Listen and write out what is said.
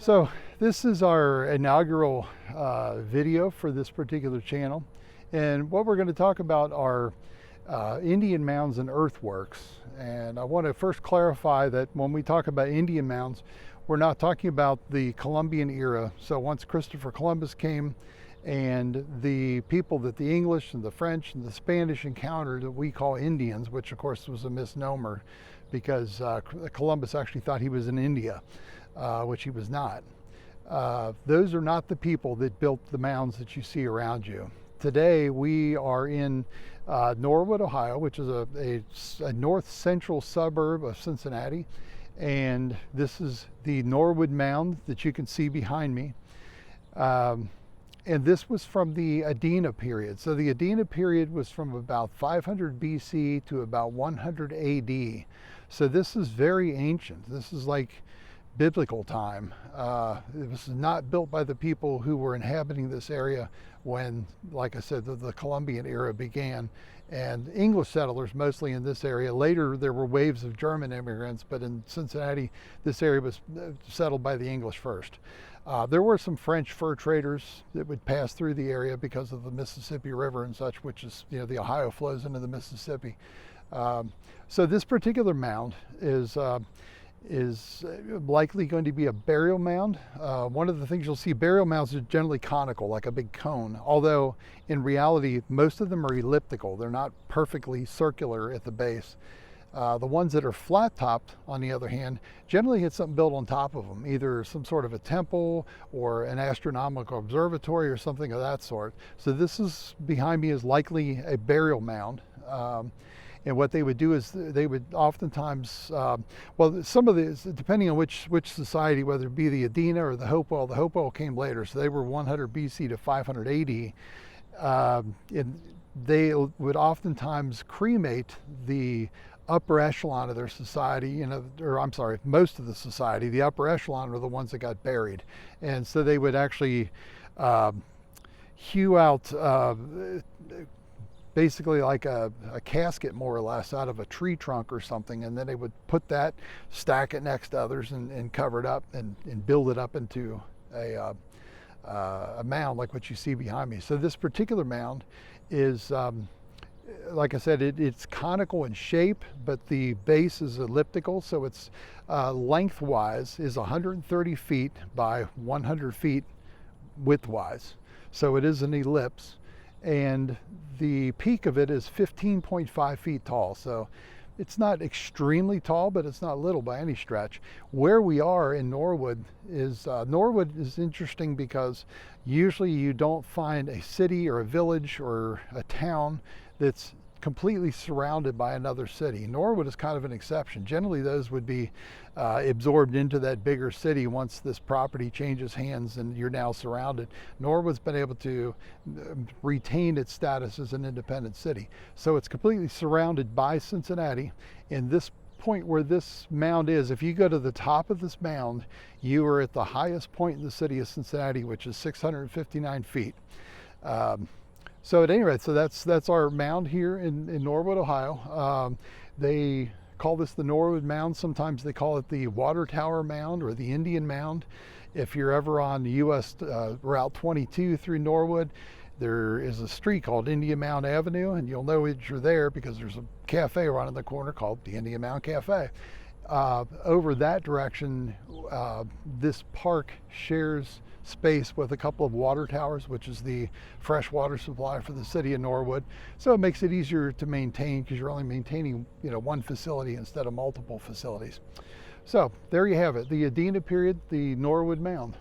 So this is our inaugural video for this particular channel, and what we're going to talk about are Indian mounds and earthworks. And I want to first clarify that when we talk about Indian mounds, we're not talking about the Columbian era. So once Christopher Columbus came and the people that the English and the French and the Spanish encountered that we call Indians, which of course was a misnomer because Columbus actually thought he was in India, which he was not. Those are not the people that built the mounds that you see around you. Today we are in Norwood, Ohio, which is a north central suburb of Cincinnati. And this is the Norwood Mound that you can see behind me. And this was from the Adena period. So the Adena period was from about 500 BC to about 100 AD. So this is very ancient. This is like biblical time. It was not built by the people who were inhabiting this area when, like I said, the Columbian era began. And English settlers mostly in this area. Later there were waves of German immigrants, but in Cincinnati this area was settled by the English first. There were some French fur traders that would pass through the area because of the Mississippi River and such, which is, the Ohio flows into the Mississippi. So this particular mound is likely going to be a burial mound. One of the things you'll see, burial mounds are generally conical, like a big cone, although in reality most of them are elliptical. They're not perfectly circular at the base. The ones that are flat topped, on the other hand, generally had something built on top of them, either some sort of a temple or an astronomical observatory or something of that sort. So this is behind me is likely a burial mound. And what they would do is they would oftentimes, well, some of these, depending on which society, whether it be the Adena or the Hopewell came later, so they were 100 BC to 500 AD. And they would oftentimes cremate the upper echelon of their society, or I'm sorry, most of the society. The upper echelon are the ones that got buried. And so they would actually hew out basically like a casket, more or less, out of a tree trunk or something, and then they would put that, stack it next to others, and cover it up and build it up into a mound like what you see behind me. So this particular mound is, like I said, it's conical in shape, but the base is elliptical, so it's lengthwise is 130 feet by 100 feet widthwise. So it is an ellipse. And the peak of it is 15.5 feet tall. So it's not extremely tall, but it's not little by any stretch. Where we are in Norwood is interesting because usually you don't find a city or a village or a town that's completely surrounded by another city. Norwood is kind of an exception. Generally those would be absorbed into that bigger city once this property changes hands and you're now surrounded. Norwood's been able to retain its status as an independent city. So it's completely surrounded by Cincinnati. And this point where this mound is, if you go to the top of this mound, you are at the highest point in the city of Cincinnati, which is 659 feet. So at any rate, so that's our mound here in Norwood, Ohio. They call this the Norwood Mound. Sometimes they call it the Water Tower Mound or the Indian Mound. If you're ever on US Route 22 through Norwood, there is a street called Indian Mound Avenue, and you'll know that you're there because there's a cafe right in the corner called the Indian Mound Cafe. Over that direction, this park shares space with a couple of water towers, which is the fresh water supply for the city of Norwood. So it makes it easier to maintain because you're only maintaining one facility instead of multiple facilities. So there you have it, the Adena period, the Norwood Mound.